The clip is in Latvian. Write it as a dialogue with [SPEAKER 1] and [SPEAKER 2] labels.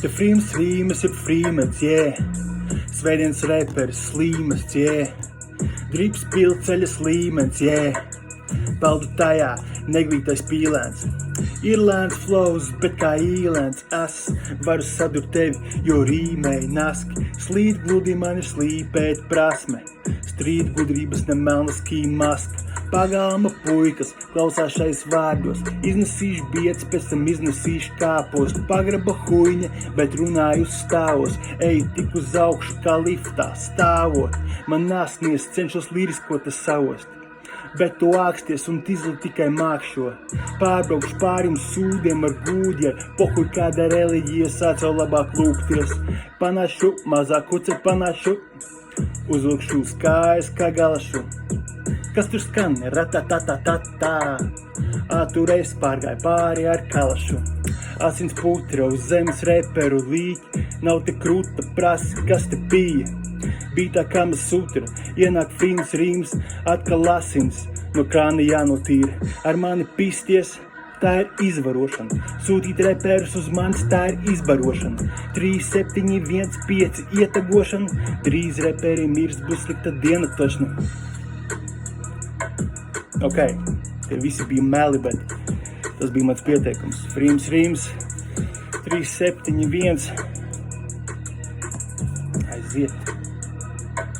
[SPEAKER 1] Te Freems, Rīmes ir Freemans, yeah. Svētdienas reperis, slīmens, yeah. Drips pilceļas līmenis, yeah. Peldu tajā, neglītais pīlēns. Irlēns flows, bet kā īlēns es varu sadurt tevi, jo rīmēji naski. Slīd gludi man ir slīpēt prasme. Strīd gudrības nemelnas kīmaska. Pagalma puikas klausās šais vārdos. Iznesīšu biets, pēc tam iznesīšu kāpos. Pagraba huiņa, bet runāju stāvos. Eju tik uz augšu kā liftā stāvot. Man nāsnies cenšos lirisko te savost. Bet tu āksties un tizli tikai mākšo. Pārbraukšu pāri un sūdiem ar gūdie. Pohuj kāda reliģija, sāc jau labāk lūgties. Panašu, mazāk kuce panašu. Uzvilkšu uz kājas kā galašu. Kas tur skan? Ratatatatata. Attureiz pārgāja pāri ar kalašu. Asins putra uz zemes reperu līķi. Nav te kruta prasi, kas te bija. Bītā kama sutra, ienāk Freems, Rīms, atkal asins, no krāna jānotīra. Ar mani pisties, tā ir izvarošana. Sūtīt reperus uz manis, tā ir izbarošana. 3, 7, 1, 5 ietagošana. Drīz reperi mirs, būs slikta diena tačna. Ok, tie visi bija meli, bet tas bija mans pieteikums. Freems, Rīms, 3, 7, 1. Aiziet.